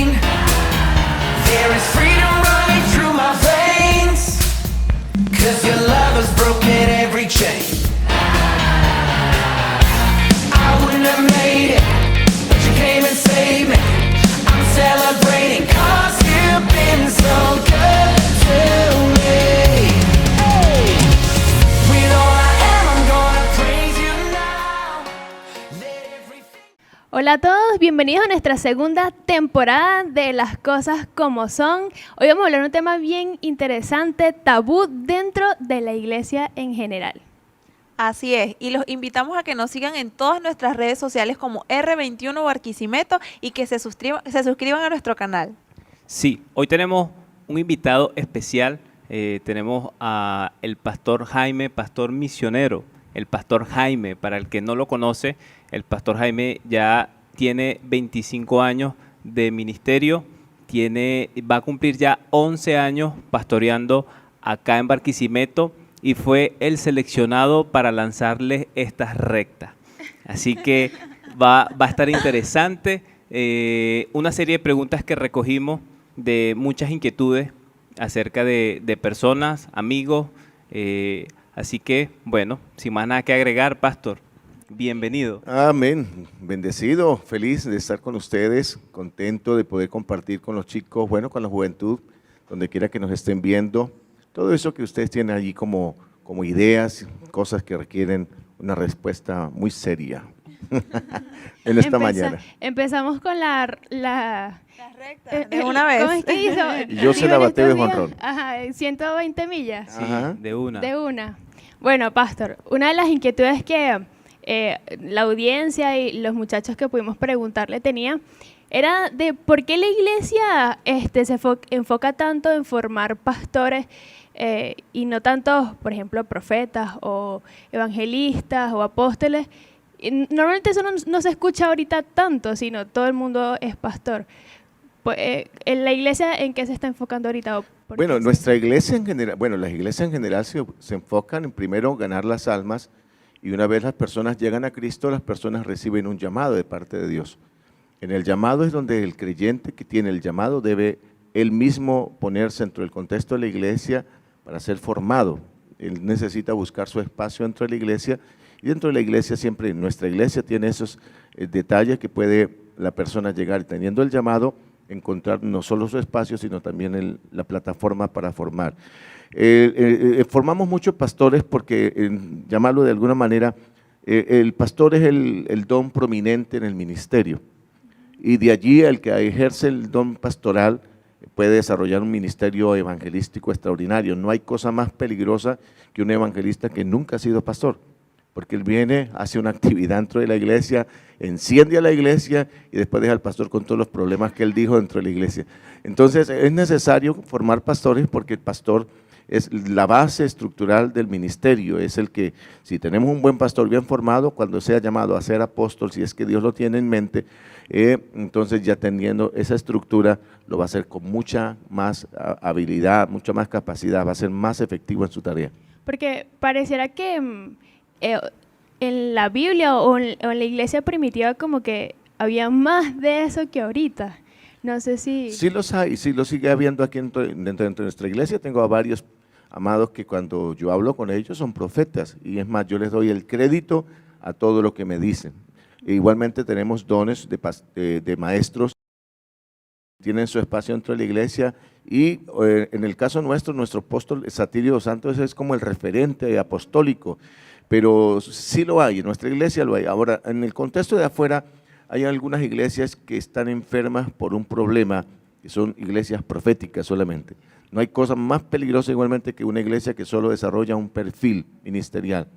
pain. There is freedom running through my veins, 'cause your love has broken every chain. I wouldn't have made it, but you came and saved me. I'm celebrating 'cause you've been so good to me. Hey. With all I am, I'm gonna praise you now. Let everything... Hola a todos, bienvenidos a nuestra segunda temporada de Las Cosas Como Son. Hoy vamos a hablar de un tema bien interesante, tabú dentro de la iglesia en general. Así es, y los invitamos a que nos sigan en todas nuestras redes sociales como R21 Barquisimeto y que se suscriban a nuestro canal. Sí, hoy tenemos un invitado especial, tenemos a el pastor Jaime, pastor misionero. El pastor Jaime, para el que no lo conoce, el pastor Jaime ya tiene 25 años de ministerio, va a cumplir ya 11 años pastoreando acá en Barquisimeto y fue el seleccionado para lanzarles estas rectas. Así que va a estar interesante, una serie de preguntas que recogimos de muchas inquietudes acerca de personas, amigos. Así que, bueno, sin más nada que agregar, pastor, bienvenido. Amén, bendecido, feliz de estar con ustedes, contento de poder compartir con los chicos, bueno, con la juventud, donde quiera que nos estén viendo. Todo eso que ustedes tienen allí como ideas, cosas que requieren una respuesta muy seria en esta mañana. Empezamos con la recta, de una vez. ¿Cómo es que hizo? Yo se la bateo de jonrón. Ajá, 120 millas. Sí, Ajá. de una. De una. Bueno, pastor, una de las inquietudes que la audiencia y los muchachos que pudimos preguntarle tenía era de por qué la iglesia se enfoca tanto en formar pastores y no tanto, por ejemplo, profetas o evangelistas o apóstoles. Y normalmente eso no se escucha ahorita tanto, sino todo el mundo es pastor. Pues, ¿en la iglesia en qué se está enfocando ahorita? Bueno, nuestra iglesia en general, las iglesias en general se enfocan en primero ganar las almas, y una vez las personas llegan a Cristo, las personas reciben un llamado de parte de Dios. En el llamado es donde el creyente que tiene el llamado debe él mismo ponerse dentro del contexto de la iglesia para ser formado. Él necesita buscar su espacio dentro de la iglesia, y dentro de la iglesia siempre, nuestra iglesia tiene esos detalles que puede la persona llegar teniendo el llamado, encontrar no solo su espacio, sino también la plataforma para formar. Formamos muchos pastores porque, llamarlo de alguna manera, el pastor es el don prominente en el ministerio, y de allí el que ejerce el don pastoral puede desarrollar un ministerio evangelístico extraordinario. No hay cosa más peligrosa que un evangelista que nunca ha sido pastor, porque él viene, hace una actividad dentro de la iglesia, enciende a la iglesia y después deja al pastor con todos los problemas que él dijo dentro de la iglesia. Entonces es necesario formar pastores, porque el pastor es la base estructural del ministerio, es el que, si tenemos un buen pastor bien formado, cuando sea llamado a ser apóstol, si es que Dios lo tiene en mente, entonces ya teniendo esa estructura, lo va a hacer con mucha más habilidad, mucha más capacidad, va a ser más efectivo en su tarea. Porque pareciera que en la Biblia o en la iglesia primitiva como que había más de eso que ahorita. No sé si... Sí los hay, sí los sigue habiendo aquí dentro de nuestra iglesia. Tengo a varios amados que cuando yo hablo con ellos son profetas, y es más, yo les doy el crédito a todo lo que me dicen. E igualmente tenemos dones de maestros, tienen su espacio dentro de la iglesia, y en el caso nuestro, nuestro apóstol Satirio dos Santos es como el referente apostólico, pero sí lo hay, en nuestra iglesia lo hay. Ahora, en el contexto de afuera, hay algunas iglesias que están enfermas por un problema, que son iglesias proféticas solamente. No hay cosa más peligrosa igualmente que una iglesia que solo desarrolla un perfil ministerial,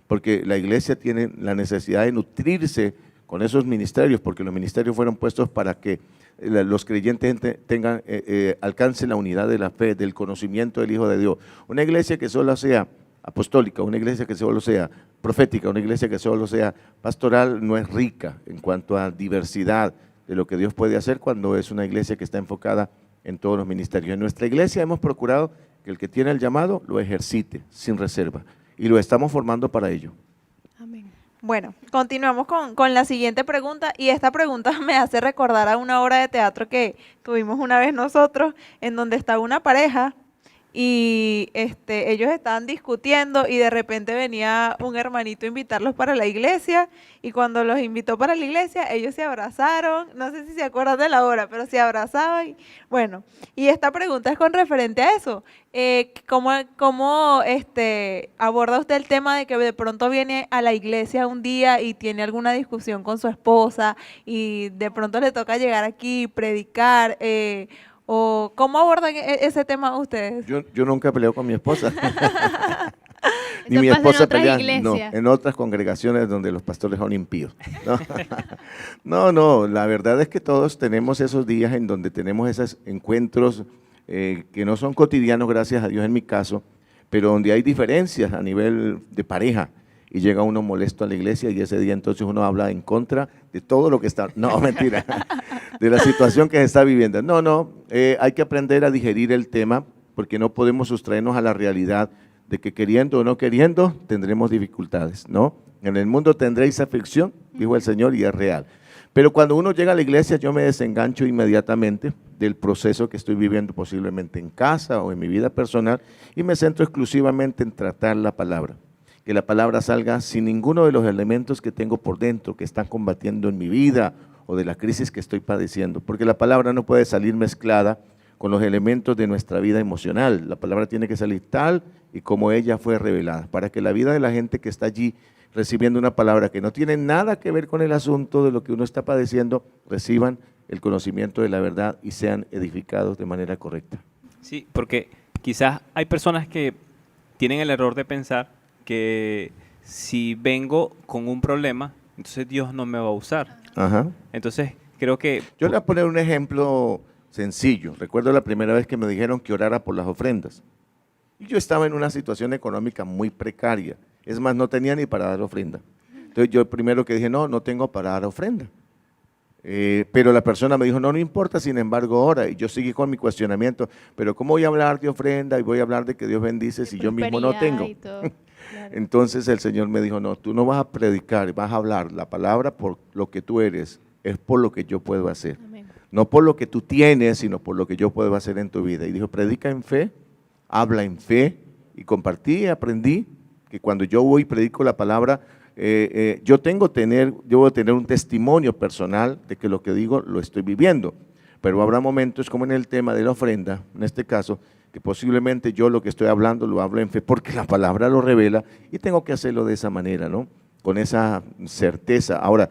porque la iglesia tiene la necesidad de nutrirse con esos ministerios, porque los ministerios fueron puestos para que los creyentes alcancen la unidad de la fe, del conocimiento del Hijo de Dios. Una iglesia que solo sea apostólica, una iglesia que solo sea profética, una iglesia que solo sea pastoral, no es rica en cuanto a diversidad de lo que Dios puede hacer cuando es una iglesia que está enfocada en todos los ministerios. En nuestra iglesia hemos procurado que el que tiene el llamado lo ejercite sin reserva, y lo estamos formando para ello. Amén. Bueno, continuamos con la siguiente pregunta y esta pregunta me hace recordar a una obra de teatro que tuvimos una vez nosotros, en donde estaba una pareja y ellos estaban discutiendo y de repente venía un hermanito a invitarlos para la iglesia y cuando los invitó para la iglesia ellos se abrazaron, no sé si se acuerdan de la obra, pero se abrazaban. Bueno, y esta pregunta es con referente a eso. ¿Cómo aborda usted el tema de que de pronto viene a la iglesia un día y tiene alguna discusión con su esposa y de pronto le toca llegar aquí y predicar? ¿O cómo abordan ese tema ustedes? Yo nunca peleo con mi esposa. Ni Eso mi pasa en esposa otras pelea. No, iglesias. en otras congregaciones donde los pastores son impíos. No, la verdad es que todos tenemos esos días en donde tenemos esos encuentros que no son cotidianos, gracias a Dios en mi caso, pero donde hay diferencias a nivel de pareja y llega uno molesto a la iglesia y ese día entonces uno habla en contra de todo lo que está, no, mentira, de la situación que se está viviendo. No, hay que aprender a digerir el tema porque no podemos sustraernos a la realidad de que queriendo o no queriendo tendremos dificultades, ¿no? En el mundo tendréis aflicción, dijo el Señor, y es real. Pero cuando uno llega a la iglesia, yo me desengancho inmediatamente del proceso que estoy viviendo posiblemente en casa o en mi vida personal y me centro exclusivamente en tratar la palabra. Que la palabra salga sin ninguno de los elementos que tengo por dentro, que están combatiendo en mi vida o de la crisis que estoy padeciendo. Porque la palabra no puede salir mezclada con los elementos de nuestra vida emocional. La palabra tiene que salir tal y como ella fue revelada, para que la vida de la gente que está allí recibiendo una palabra que no tiene nada que ver con el asunto de lo que uno está padeciendo, reciban el conocimiento de la verdad y sean edificados de manera correcta. Sí, porque quizás hay personas que tienen el error de pensar que si vengo con un problema, entonces Dios no me va a usar. Ajá. Entonces, creo que... Yo le voy a poner un ejemplo sencillo. Recuerdo la primera vez que me dijeron que orara por las ofrendas. Y yo estaba en una situación económica muy precaria. Es más, no tenía ni para dar ofrenda. Entonces yo primero que dije, no tengo para dar ofrenda. Pero la persona me dijo, no importa, sin embargo, ora. Y yo seguí con mi cuestionamiento, pero ¿cómo voy a hablar de ofrenda y voy a hablar de que Dios bendice si yo mismo no tengo? Y todo, claro. Entonces el Señor me dijo, no, tú no vas a predicar, vas a hablar la palabra por lo que tú eres, es por lo que yo puedo hacer. Amén. No por lo que tú tienes, sino por lo que yo puedo hacer en tu vida. Y dijo, predica en fe, habla en fe, y compartí y aprendí que cuando yo voy y predico la palabra, yo voy a tener un testimonio personal de que lo que digo lo estoy viviendo. Pero habrá momentos como en el tema de la ofrenda, en este caso, que posiblemente yo lo que estoy hablando lo hablo en fe porque la palabra lo revela y tengo que hacerlo de esa manera, ¿no? Con esa certeza. Ahora,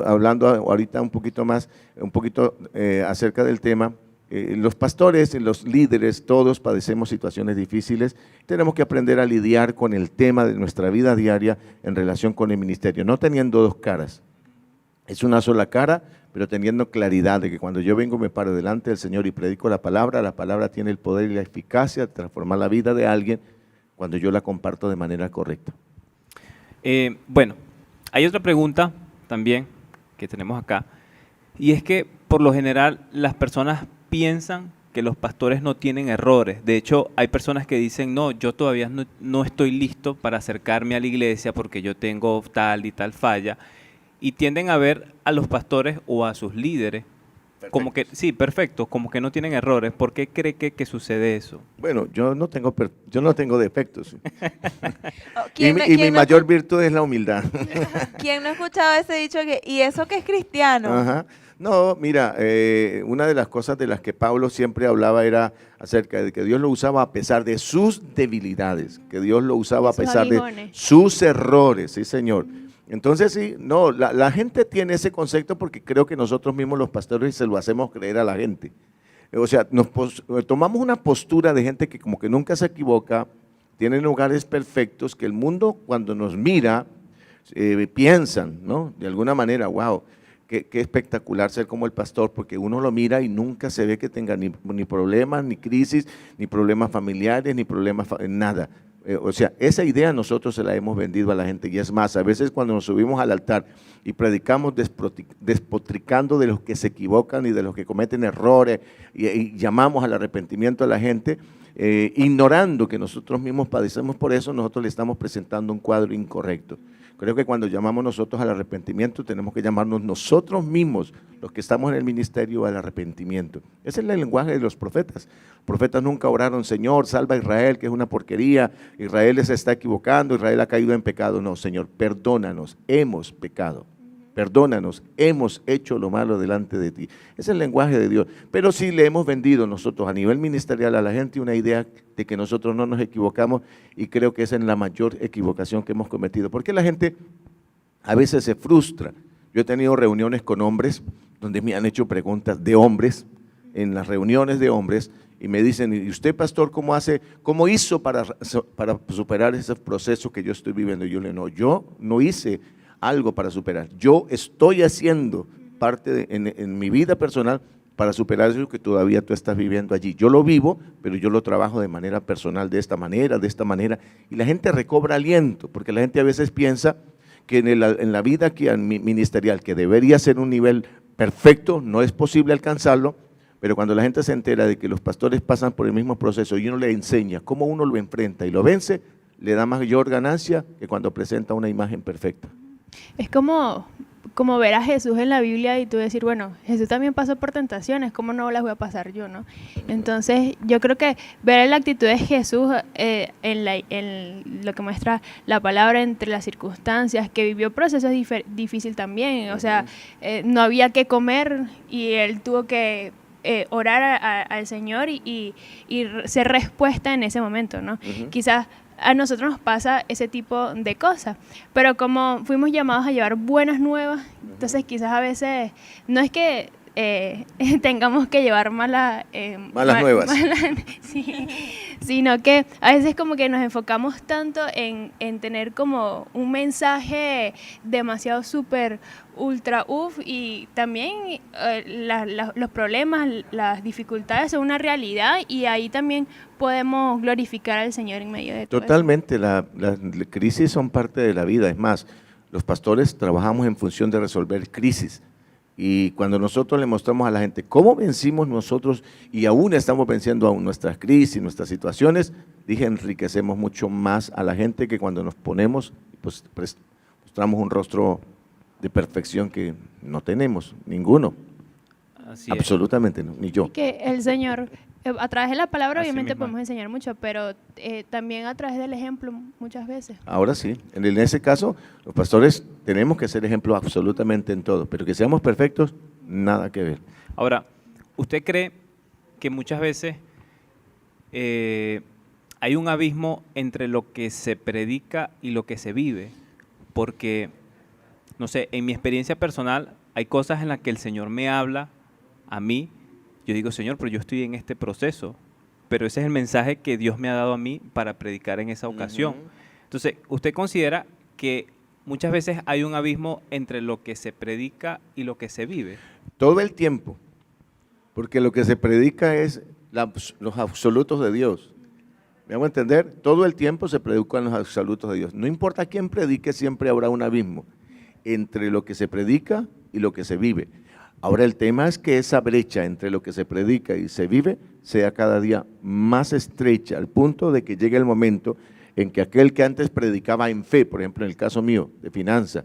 hablando ahorita un poquito acerca del tema, los pastores, los líderes, todos padecemos situaciones difíciles. Tenemos que aprender a lidiar con el tema de nuestra vida diaria en relación con el ministerio, no teniendo dos caras. Es una sola cara, pero teniendo claridad de que cuando yo vengo me paro delante del Señor y predico la palabra tiene el poder y la eficacia de transformar la vida de alguien cuando yo la comparto de manera correcta. Bueno, hay otra pregunta también que tenemos acá, y es que por lo general las personas piensan que los pastores no tienen errores. De hecho, hay personas que dicen, no, yo todavía no estoy listo para acercarme a la iglesia porque yo tengo tal y tal falla, y tienden a ver a los pastores o a sus líderes como que, sí, perfecto, como que no tienen errores. ¿Por qué cree que sucede eso? Bueno, yo no tengo defectos. Oh, Y mi mayor virtud es la humildad. ¿Quién no ha escuchado ese dicho que, y eso que es cristiano? Ajá. No, mira, una de las cosas de las que Pablo siempre hablaba era acerca de que Dios lo usaba a pesar de sus debilidades, que Dios lo usaba a Sus pesar de aguijones. sus errores, sí señor. Entonces sí, no, la gente tiene ese concepto porque creo que nosotros mismos los pastores se lo hacemos creer a la gente. O sea, tomamos una postura de gente que como que nunca se equivoca, tienen lugares perfectos, que el mundo cuando nos mira, piensan, ¿no? De alguna manera, wow, qué espectacular ser como el pastor, porque uno lo mira y nunca se ve que tenga ni problemas, ni crisis, ni problemas familiares, ni problemas, nada. O sea, esa idea nosotros se la hemos vendido a la gente, y es más, a veces cuando nos subimos al altar y predicamos despotricando de los que se equivocan y de los que cometen errores y llamamos al arrepentimiento a la gente, ignorando que nosotros mismos padecemos por eso, nosotros le estamos presentando un cuadro incorrecto. Creo que cuando llamamos nosotros al arrepentimiento, tenemos que llamarnos nosotros mismos, los que estamos en el ministerio, al arrepentimiento. Ese es el lenguaje de los profetas. Los profetas nunca oraron, Señor, salva a Israel, que es una porquería, Israel se está equivocando, Israel ha caído en pecado. No, Señor, perdónanos, hemos pecado. Perdónanos, hemos hecho lo malo delante de ti. Ese es el lenguaje de Dios. Pero sí le hemos vendido nosotros a nivel ministerial a la gente una idea de que nosotros no nos equivocamos, y creo que esa es la mayor equivocación que hemos cometido. Porque la gente a veces se frustra. Yo he tenido reuniones con hombres donde me han hecho preguntas de hombres, en las reuniones de hombres, y me dicen, ¿y usted, pastor, cómo hizo para superar ese proceso que yo estoy viviendo? Y yo le digo, no, yo no hice algo para superar. Yo estoy haciendo parte en mi vida personal para superar eso que todavía tú estás viviendo allí. Yo lo vivo, pero yo lo trabajo de manera personal, de esta manera, y la gente recobra aliento, porque la gente a veces piensa que en la vida ministerial, que debería ser un nivel perfecto, no es posible alcanzarlo, pero cuando la gente se entera de que los pastores pasan por el mismo proceso y uno le enseña cómo uno lo enfrenta y lo vence, le da mayor ganancia que cuando presenta una imagen perfecta. Es como ver a Jesús en la Biblia y tú decir, bueno, Jesús también pasó por tentaciones, ¿cómo no las voy a pasar yo, no? Entonces, yo creo que ver la actitud de Jesús en lo que muestra la palabra, entre las circunstancias, que vivió procesos difíciles también, o sea, no había que comer y él tuvo que orar al Señor y ser respuesta en ese momento, ¿no? Quizás a nosotros nos pasa ese tipo de cosas, pero como fuimos llamados a llevar buenas nuevas, entonces quizás a veces no es que tengamos que llevar malas nuevas, sí, sino que a veces como que nos enfocamos tanto en tener como un mensaje demasiado súper ultra y también los problemas, las dificultades son una realidad, y ahí también podemos glorificar al Señor en medio de todo Totalmente, las crisis son parte de la vida. Es más, los pastores trabajamos en función de resolver crisis. Y cuando nosotros le mostramos a la gente cómo vencimos nosotros, y aún estamos venciendo aún nuestras crisis, nuestras situaciones, enriquecemos mucho más a la gente que cuando nos ponemos, pues mostramos un rostro de perfección que no tenemos, ninguno. Así es. Absolutamente no, ni yo. Que el Señor, a través de la palabra Así obviamente mismo. podemos enseñar mucho, pero también a través del ejemplo muchas veces. Ahora sí, en ese caso, los pastores tenemos que ser ejemplo absolutamente en todo, pero que seamos perfectos, nada que ver. Ahora, ¿usted cree que muchas veces hay un abismo entre lo que se predica y lo que se vive? Porque, no sé, en mi experiencia personal hay cosas en las que el Señor me habla a mí. Yo digo, Señor, pero yo estoy en este proceso, pero ese es el mensaje que Dios me ha dado a mí para predicar en esa ocasión. Entonces, ¿usted considera que muchas veces hay un abismo entre lo que se predica y lo que se vive? Todo el tiempo, porque lo que se predica es los absolutos de Dios. ¿Me hago entender? Todo el tiempo se predican los absolutos de Dios. No importa quién predique, siempre habrá un abismo entre lo que se predica y lo que se vive. Ahora el tema es que esa brecha entre lo que se predica y se vive sea cada día más estrecha, al punto de que llegue el momento en que aquel que antes predicaba en fe, por ejemplo en el caso mío de finanzas,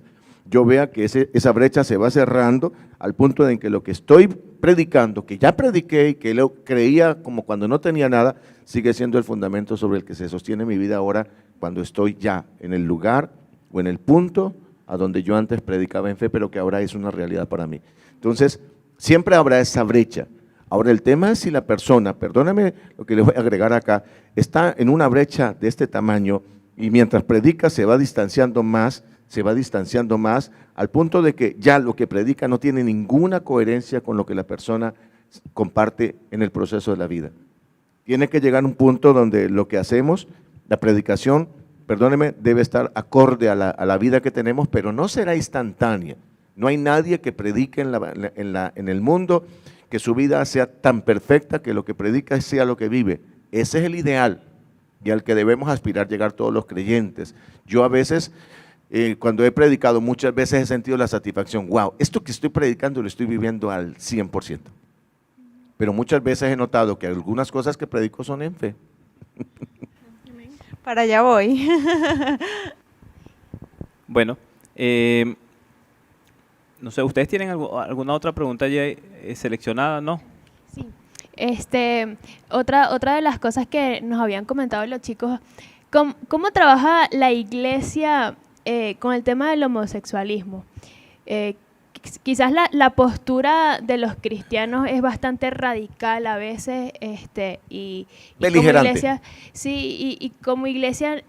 yo vea que esa brecha se va cerrando al punto de que lo que estoy predicando, que ya prediqué y que lo creía como cuando no tenía nada, sigue siendo el fundamento sobre el que se sostiene mi vida ahora, cuando estoy ya en el lugar o en el punto a donde yo antes predicaba en fe, pero que ahora es una realidad para mí. Entonces, siempre habrá esa brecha. Ahora, el tema es si la persona, perdóname lo que le voy a agregar acá, está en una brecha de este tamaño y mientras predica se va distanciando más, al punto de que ya lo que predica no tiene ninguna coherencia con lo que la persona comparte en el proceso de la vida. Tiene que llegar a un punto donde lo que hacemos, la predicación, perdóneme, debe estar acorde a la vida que tenemos, pero no será instantánea. No hay nadie que predique en el mundo que su vida sea tan perfecta que lo que predica sea lo que vive. Ese es el ideal y al que debemos aspirar llegar todos los creyentes. Yo a veces, cuando he predicado, muchas veces he sentido la satisfacción, wow, esto que estoy predicando lo estoy viviendo al 100%. Pero muchas veces he notado que algunas cosas que predico son en fe. Para allá voy. Bueno, no sé, ¿ustedes tienen alguna otra pregunta ya seleccionada? ¿No? Sí. Otra de las cosas que nos habían comentado los chicos, ¿cómo trabaja la iglesia con el tema del homosexualismo? Quizás la postura de los cristianos es bastante radical a veces, y como Beligerante. iglesia, sí, y como iglesia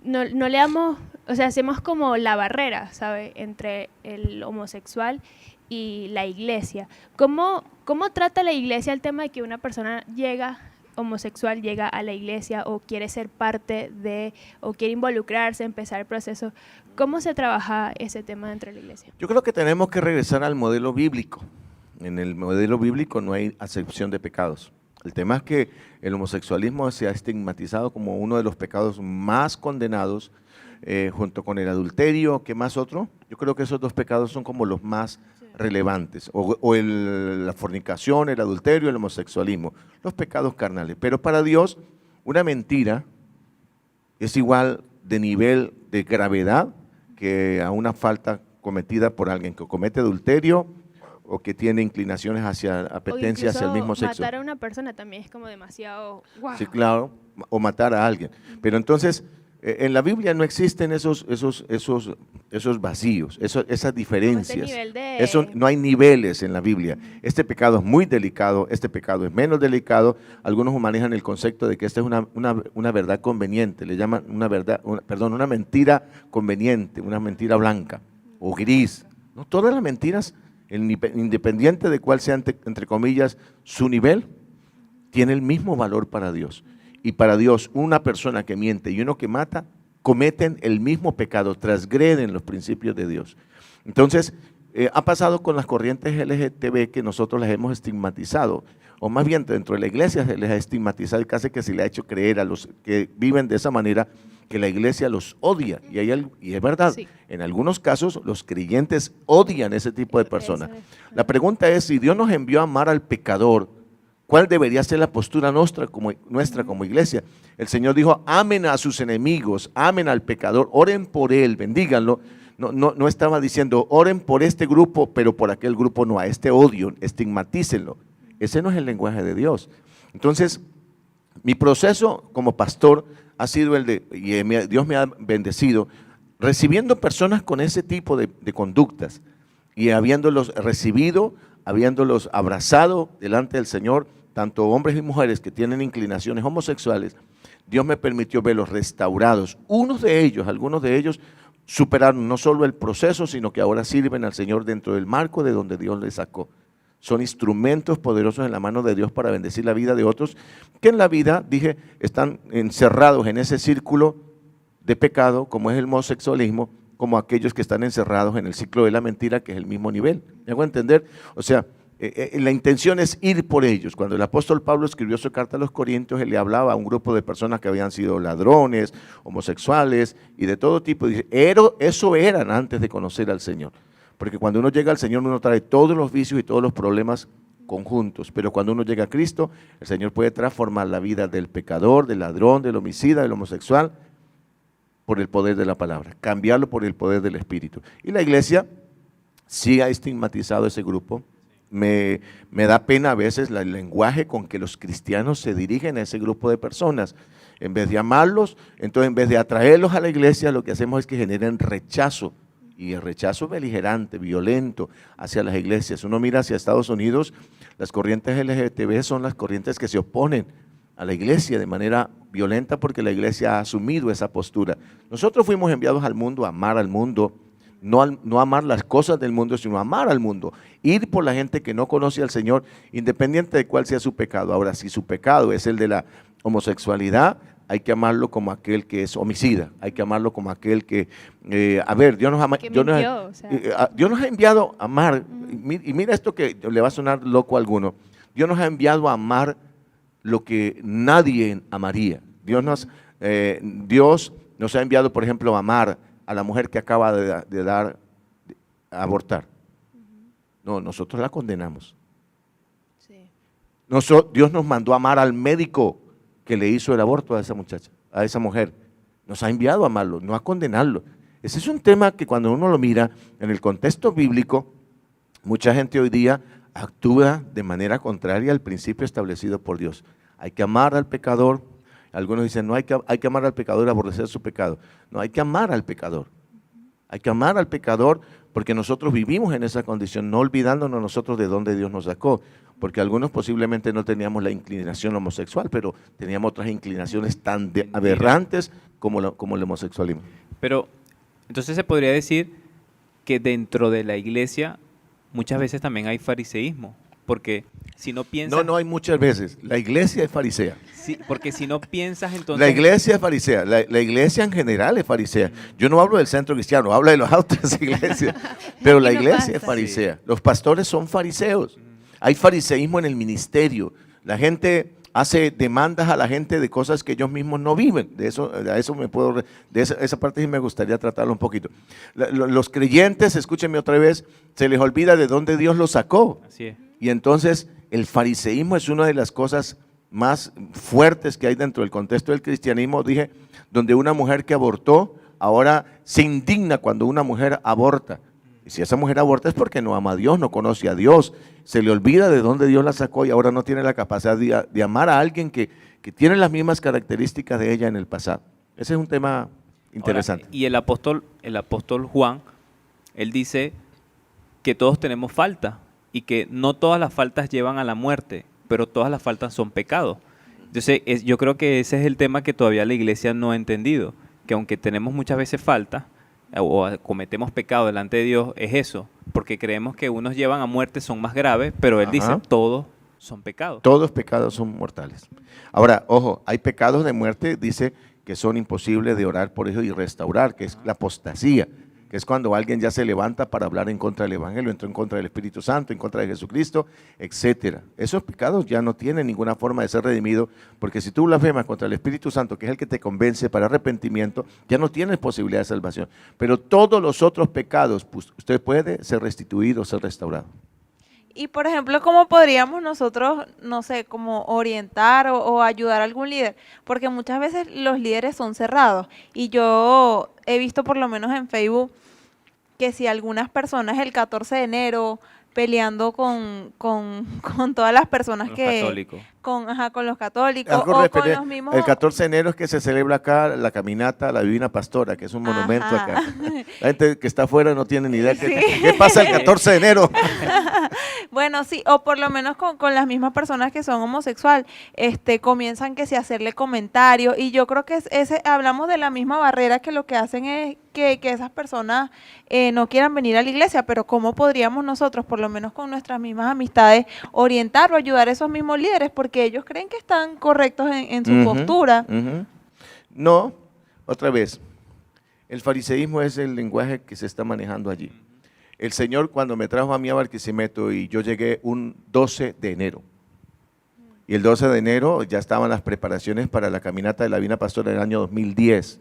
no le damos, o sea, hacemos como la barrera, ¿sabe?, entre el homosexual y la iglesia. ¿Cómo trata la iglesia el tema de que una persona homosexual llega a la iglesia o quiere ser parte de, o quiere involucrarse, empezar el proceso? ¿Cómo se trabaja ese tema dentro de la iglesia? Yo creo que tenemos que regresar al modelo bíblico. En el modelo bíblico no hay acepción de pecados. El tema es que el homosexualismo se ha estigmatizado como uno de los pecados más condenados, junto con el adulterio. ¿Qué más otro? Yo creo que esos dos pecados son como los más relevantes, la fornicación, el adulterio, el homosexualismo, los pecados carnales. Pero para Dios, una mentira es igual de nivel de gravedad que a una falta cometida por alguien que comete adulterio o que tiene inclinaciones hacia apetencias hacia el mismo sexo. Matar a una persona también es como demasiado, wow. Sí, claro, o matar a alguien. Pero entonces, en la Biblia no existen esos vacíos, esas diferencias. nivel de- Eso, no hay niveles en la Biblia. Este pecado es muy delicado, este pecado es menos delicado. Algunos manejan el concepto de que esta es una verdad conveniente, le llaman una mentira conveniente, una mentira blanca o gris. ¿No? Todas las mentiras, independiente de cuál sea, entre comillas, su nivel, tiene el mismo valor para Dios. Y para Dios, una persona que miente y uno que mata cometen el mismo pecado, transgreden los principios de Dios. Entonces, ha pasado con las corrientes LGTB que nosotros las hemos estigmatizado, o más bien dentro de la iglesia se les ha estigmatizado y casi que se le ha hecho creer a los que viven de esa manera que la iglesia los odia. Y es verdad, Sí. en algunos casos los creyentes odian ese tipo de personas. La pregunta es, si Dios nos envió a amar al pecador, ¿cuál debería ser la postura nuestra como iglesia? El Señor dijo, amen a sus enemigos, amen al pecador, oren por él, bendíganlo. No estaba diciendo, oren por este grupo, pero por aquel grupo no, a este odio, estigmatícenlo. Ese no es el lenguaje de Dios. Entonces, mi proceso como pastor ha sido Dios me ha bendecido, recibiendo personas con ese tipo de conductas y habiéndolos recibido, habiéndolos abrazado delante del Señor, tanto hombres y mujeres que tienen inclinaciones homosexuales. Dios me permitió verlos restaurados. Algunos de ellos superaron no solo el proceso, sino que ahora sirven al Señor dentro del marco de donde Dios les sacó. Son instrumentos poderosos en la mano de Dios para bendecir la vida de otros que en la vida, están encerrados en ese círculo de pecado, como es el homosexualismo, como aquellos que están encerrados en el ciclo de la mentira, que es el mismo nivel. ¿Me hago entender? O sea, la intención es ir por ellos. Cuando el apóstol Pablo escribió su carta a los Corintios, él le hablaba a un grupo de personas que habían sido ladrones, homosexuales y de todo tipo. Dice, eso eran antes de conocer al Señor. Porque cuando uno llega al Señor, uno trae todos los vicios y todos los problemas conjuntos. Pero cuando uno llega a Cristo, el Señor puede transformar la vida del pecador, del ladrón, del homicida, del homosexual, por el poder de la palabra, cambiarlo por el poder del Espíritu. Y la iglesia sí ha estigmatizado ese grupo. Me da pena a veces el lenguaje con que los cristianos se dirigen a ese grupo de personas. En vez de amarlos, entonces en vez de atraerlos a la iglesia, lo que hacemos es que generen rechazo, y el rechazo beligerante, violento hacia las iglesias. Uno mira hacia Estados Unidos, las corrientes LGTB son las corrientes que se oponen a la iglesia de manera violenta porque la iglesia ha asumido esa postura. Nosotros fuimos enviados al mundo a amar al mundo, no amar las cosas del mundo, sino amar al mundo, ir por la gente que no conoce al Señor, independiente de cuál sea su pecado. Ahora, si su pecado es el de la homosexualidad, hay que amarlo como aquel que es homicida, hay que amarlo como aquel que, Dios nos ama, Que Dios mintió, o sea. Dios nos ha enviado a amar, y mira esto que le va a sonar loco a alguno, Dios nos ha enviado a amar lo que nadie amaría. Dios nos ha enviado, por ejemplo, a amar a la mujer que acaba de abortar. No, nosotros la condenamos. Sí. Dios nos mandó a amar al médico que le hizo el aborto a esa muchacha, a esa mujer. Nos ha enviado a amarlo, no a condenarlo. Ese es un tema que cuando uno lo mira en el contexto bíblico, mucha gente hoy día actúa de manera contraria al principio establecido por Dios. Hay que amar al pecador. Algunos dicen, no hay que amar al pecador y aborrecer su pecado. No, hay que amar al pecador. Hay que amar al pecador porque nosotros vivimos en esa condición, no olvidándonos nosotros de dónde Dios nos sacó. Porque algunos posiblemente no teníamos la inclinación homosexual, pero teníamos otras inclinaciones tan aberrantes como el homosexualismo. Pero entonces se podría decir que dentro de la iglesia muchas veces también hay fariseísmo, porque si no piensas... No hay muchas veces. La iglesia es farisea. Sí, porque si no piensas entonces... La iglesia es farisea, la iglesia en general es farisea. Yo no hablo del centro cristiano, hablo de las otras iglesias, pero la Aquí no iglesia es pasa. farisea. Los pastores son fariseos. Hay fariseísmo en el ministerio. La gente hace demandas a la gente de cosas que ellos mismos no viven. De eso me puedo, esa parte sí me gustaría tratarlo un poquito. Los creyentes, escúchenme otra vez, se les olvida de dónde Dios los sacó. Así es. Y entonces el fariseísmo es una de las cosas más fuertes que hay dentro del contexto del cristianismo, dije, donde una mujer que abortó ahora se indigna cuando una mujer aborta. Y si esa mujer aborta es porque no ama a Dios, no conoce a Dios, se le olvida de dónde Dios la sacó y ahora no tiene la capacidad de amar a alguien que tiene las mismas características de ella en el pasado. Ese es un tema interesante. Ahora, y el apóstol Juan, él dice que todos tenemos falta y que no todas las faltas llevan a la muerte, pero todas las faltas son pecados. Entonces, yo creo que ese es el tema que todavía la iglesia no ha entendido, que aunque tenemos muchas veces faltas o cometemos pecado delante de Dios, es eso, porque creemos que unos llevan a muerte, son más graves, pero él dice, todos son pecados. Todos los pecados son mortales. Ahora, ojo, hay pecados de muerte, dice que son imposibles de orar por ellos y restaurar, que es la apostasía, que es cuando alguien ya se levanta para hablar en contra del Evangelio, entró en contra del Espíritu Santo, en contra de Jesucristo, etcétera. Esos pecados ya no tienen ninguna forma de ser redimidos, porque si tú blasfemas contra el Espíritu Santo, que es el que te convence para arrepentimiento, ya no tienes posibilidad de salvación. Pero todos los otros pecados, pues, usted puede ser restituido, ser restaurado. Y por ejemplo, ¿cómo podríamos nosotros, no sé, como orientar o ayudar a algún líder? Porque muchas veces los líderes son cerrados y yo he visto por lo menos en Facebook que si algunas personas el 14 de enero peleando con todas las personas Los que... católicos. Con los católicos Algo o con referente- los mismos... El 14 de enero es que se celebra acá la caminata a la Divina Pastora, que es un monumento Ajá. acá. La gente que está afuera no tiene ni idea Sí. qué pasa el 14 de enero. Bueno, sí, o por lo menos con las mismas personas que son homosexual, comienzan que si a hacerle comentarios y yo creo que hablamos de la misma barrera que lo que hacen es que esas personas no quieran venir a la iglesia, pero ¿cómo podríamos nosotros, por lo menos con nuestras mismas amistades, orientar o ayudar a esos mismos líderes? Porque ellos creen que están correctos en su Ujú, postura. ujú. No, otra vez, el fariseísmo es el lenguaje que se está manejando allí. El Señor cuando me trajo a mí a Barquisimeto y yo llegué un 12 de enero. Y el 12 de enero ya estaban las preparaciones para la caminata de la Divina Pastora del año 2010.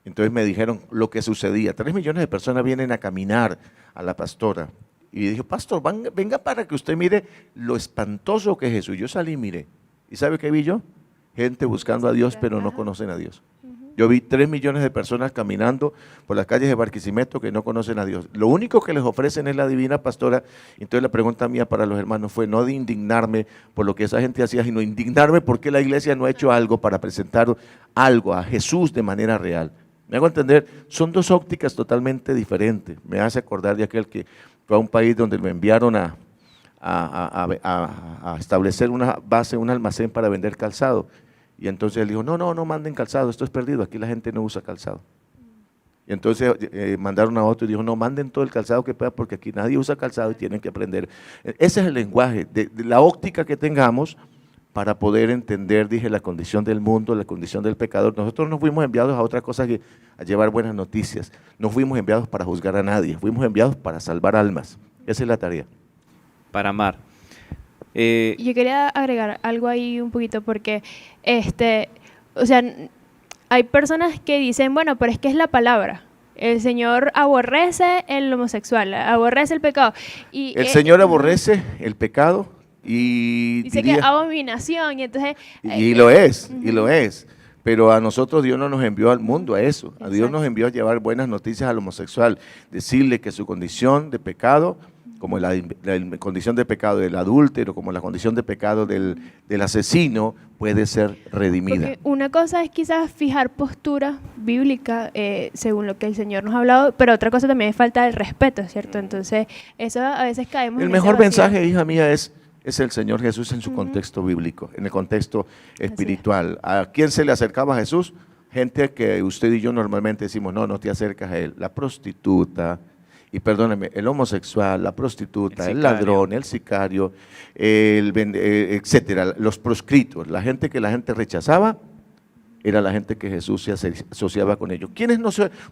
Entonces me dijeron lo que sucedía. 3 millones de personas vienen a caminar a la pastora. Y dije, pastor, venga para que usted mire lo espantoso que es eso. Y yo salí y miré. ¿Y sabe qué vi yo? Gente buscando a Dios, pero no conocen a Dios. Yo vi 3 millones de personas caminando por las calles de Barquisimeto que no conocen a Dios. Lo único que les ofrecen es la Divina Pastora. Entonces la pregunta mía para los hermanos fue no de indignarme por lo que esa gente hacía, sino indignarme porque la iglesia no ha hecho algo para presentar algo a Jesús de manera real. Me hago entender, son dos ópticas totalmente diferentes. Me hace acordar de aquel que fue a un país donde me enviaron a establecer una base, un almacén para vender calzado. Y entonces él dijo, no manden calzado, esto es perdido, aquí la gente no usa calzado. Y entonces mandaron a otro y dijo, no, manden todo el calzado que pueda porque aquí nadie usa calzado y tienen que aprender. Ese es el lenguaje, de la óptica que tengamos para poder entender, dije, la condición del mundo, la condición del pecador. Nosotros no fuimos enviados a otra cosa que a llevar buenas noticias. No fuimos enviados para juzgar a nadie, fuimos enviados para salvar almas. Esa es la tarea. Para amar. Yo quería agregar algo ahí un poquito porque, o sea, hay personas que dicen, bueno, pero es que es la palabra. El Señor aborrece el homosexual, aborrece el pecado. Y, El Señor aborrece el pecado y dice diría, que abominación, y entonces... y lo es, y lo es. Pero a nosotros Dios no nos envió al mundo a eso. A Dios Exacto. nos envió a llevar buenas noticias al homosexual, decirle que su condición de pecado, como la condición de pecado del adúltero, como la condición de pecado del asesino, puede ser redimida. Porque una cosa es quizás fijar postura bíblica según lo que el Señor nos ha hablado, pero otra cosa también es falta del respeto, ¿cierto? Entonces, eso a veces caemos El en ese mejor vacío. mensaje, hija mía, es el Señor Jesús en su contexto bíblico, en el contexto espiritual. ¿A quién se le acercaba a Jesús? Gente que usted y yo normalmente decimos, no, no te acercas a Él. La prostituta, y perdóneme, el homosexual, la prostituta, el ladrón, el sicario, etcétera, los proscritos, la gente que la gente rechazaba, era la gente que Jesús se asociaba con ellos.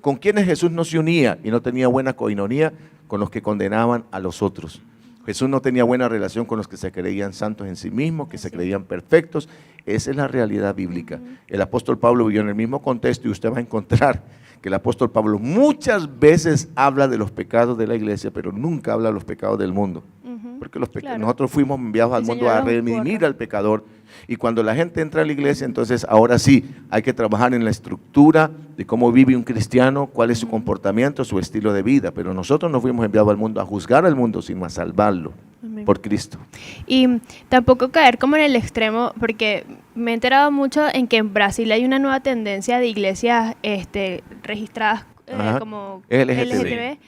¿Con quiénes Jesús no se unía y no tenía buena coinonía? Con los que condenaban a los otros. Jesús no tenía buena relación con los que se creían santos en sí mismos, que se creían perfectos. Esa es la realidad bíblica. El apóstol Pablo vivió en el mismo contexto y usted va a encontrar que el apóstol Pablo muchas veces habla de los pecados de la iglesia, pero nunca habla de los pecados del mundo. Porque Claro. nosotros fuimos enviados al El mundo Señor a los redimir borra. al pecador. Y cuando la gente entra a la iglesia, entonces ahora sí, hay que trabajar en la estructura de cómo vive un cristiano, cuál es su comportamiento, su estilo de vida. Pero nosotros no fuimos enviados al mundo a juzgar al mundo, sino a salvarlo Amén. por Cristo. Y tampoco caer como en el extremo, porque me he enterado mucho en que en Brasil hay una nueva tendencia de iglesias registradas Ajá, como LGTB. LGTB.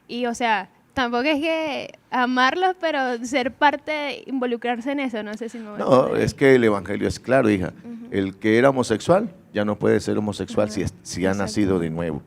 Y o sea, tampoco es que amarlos, pero ser parte, involucrarse en eso, no sé si me voy a No, entender. es que el evangelio es claro, hija. El que era homosexual ya no puede ser homosexual si ha Exacto. nacido de nuevo.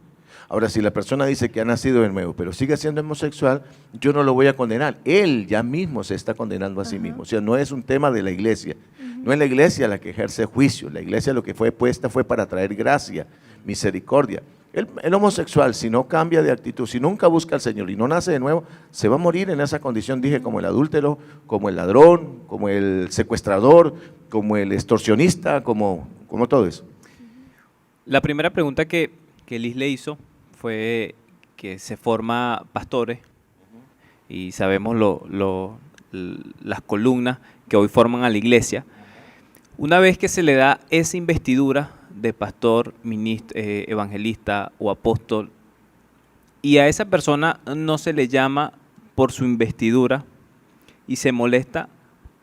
Ahora, si la persona dice que ha nacido de nuevo, pero sigue siendo homosexual, yo no lo voy a condenar. Él ya mismo se está condenando a sí mismo. O sea, no es un tema de la iglesia. No es la iglesia la que ejerce juicio. La iglesia lo que fue puesta fue para traer gracia, misericordia. El homosexual, si no cambia de actitud, si nunca busca al Señor y no nace de nuevo, se va a morir en esa condición, dije, como el adúltero, como el ladrón, como el secuestrador, como el extorsionista, como todo eso. La primera pregunta que Liz le hizo fue que se forma pastores y sabemos las columnas que hoy forman a la iglesia. Una vez que se le da esa investidura de pastor, ministro, evangelista o apóstol, y a esa persona no se le llama por su investidura y se molesta,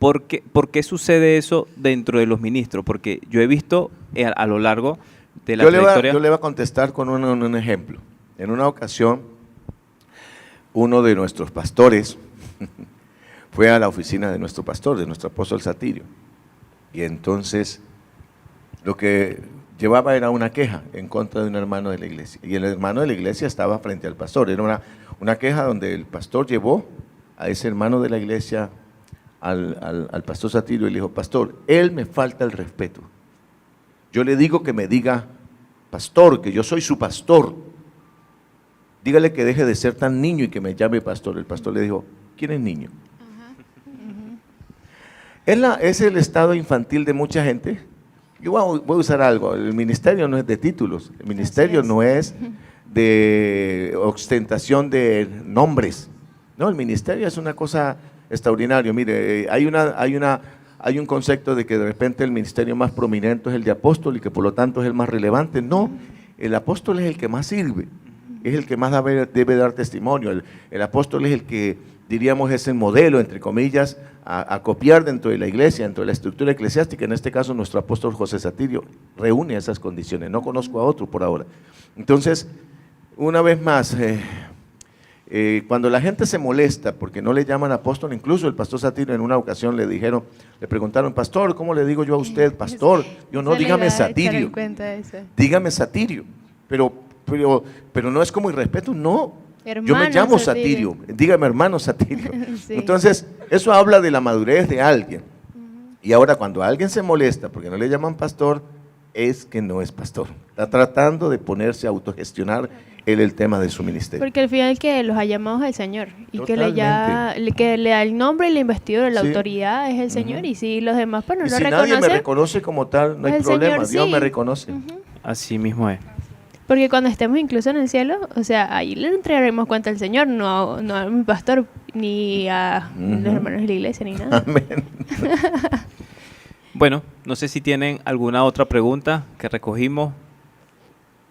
¿por qué sucede eso dentro de los ministros? Porque yo he visto a lo largo de la trayectoria. Yo le voy a contestar con un ejemplo. En una ocasión, uno de nuestros pastores fue a la oficina de nuestro pastor, de nuestro apóstol Satirio, y entonces lo que llevaba era una queja en contra de un hermano de la iglesia, y el hermano de la iglesia estaba frente al pastor. Era una queja donde el pastor llevó a ese hermano de la iglesia al pastor Satirio y le dijo: pastor, él me falta el respeto. Yo le digo que me diga pastor, que yo soy su pastor. Dígale que deje de ser tan niño y que me llame pastor. El pastor le dijo: ¿quién es niño? Es el estado infantil de mucha gente. Yo voy a usar algo. El ministerio no es de títulos. El ministerio no es de ostentación de nombres. No, el ministerio es una cosa extraordinaria. Mire, hay un concepto de que de repente el ministerio más prominente es el de apóstol y que por lo tanto es el más relevante. No, el apóstol es el que más sirve, es el que más debe dar testimonio. El apóstol es el que, diríamos, es el modelo, entre comillas, a copiar dentro de la iglesia, dentro de la estructura eclesiástica. En este caso, nuestro apóstol José Satirio reúne esas condiciones. No conozco a otro por ahora. Entonces, una vez más, cuando la gente se molesta porque no le llaman apóstol, incluso el pastor Satirio en una ocasión le preguntaron: pastor, ¿cómo le digo yo a usted, pastor? Yo no, Se le dígame iba a echar Satirio, en cuenta eso. dígame Satirio, pero no es como irrespeto, no. Yo me Hermano llamo Satirio. Satirio, dígame hermano Satirio. Sí. Entonces, eso habla de la madurez de alguien. Y ahora, cuando alguien se molesta porque no le llaman pastor, es que no es pastor. Está tratando de ponerse a autogestionar él el tema de su ministerio. Porque al final que los ha llamado es el Señor y que Totalmente. que le da el nombre y la investidura, la Sí. autoridad es el Señor. Y si los demás pues no Y lo si nadie me reconocen, reconoce como tal, no hay el problema, Señor Dios sí. me reconoce. Así mismo es. porque cuando estemos incluso en el cielo, o sea, ahí le entregaremos cuenta al Señor, no a mi pastor, ni a los hermanos de la iglesia, ni nada. Amén. Bueno, no sé si tienen alguna otra pregunta que recogimos.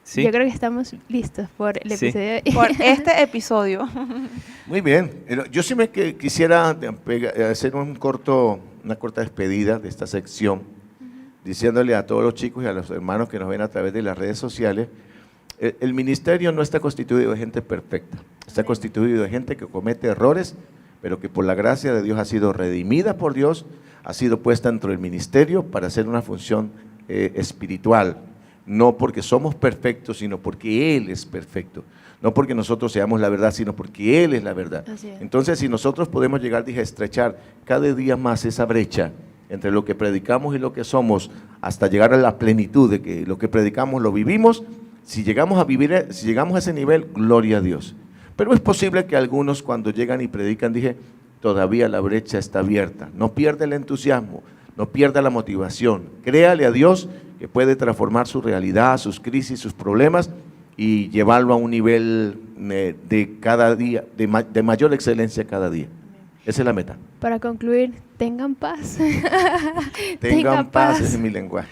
¿Sí? Yo creo que estamos listos por el Sí. episodio de hoy. Por este episodio. Muy bien. Yo sí quisiera hacer una corta despedida de esta sección, diciéndole a todos los chicos y a los hermanos que nos ven a través de las redes sociales, el ministerio no está constituido de gente perfecta, está constituido de gente que comete errores, pero que por la gracia de Dios ha sido redimida por Dios, ha sido puesta dentro del ministerio para hacer una función espiritual, no porque somos perfectos, sino porque Él es perfecto, no porque nosotros seamos la verdad, sino porque Él es la verdad. Así es. Entonces, si nosotros podemos llegar, a estrechar cada día más esa brecha entre lo que predicamos y lo que somos, hasta llegar a la plenitud de que lo que predicamos lo vivimos, si llegamos a ese nivel, gloria a Dios. Pero es posible que algunos cuando llegan y predican, todavía la brecha está abierta. No pierda el entusiasmo, no pierda la motivación. Créale a Dios que puede transformar su realidad, sus crisis, sus problemas y llevarlo a un nivel de cada día, de mayor excelencia cada día. Esa es la meta. Para concluir, tengan paz. Tengan paz, ese es mi lenguaje.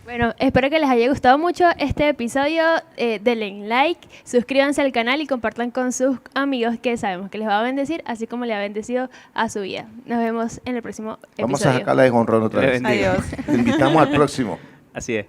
Bueno, espero que les haya gustado mucho este episodio. Denle like, suscríbanse al canal y compartan con sus amigos, que sabemos que les va a bendecir, así como le ha bendecido a su vida. Nos vemos en el próximo episodio. Vamos a sacarla de jonrón otra Que le vez. bendiga. Adiós. Te invitamos al próximo. Así es.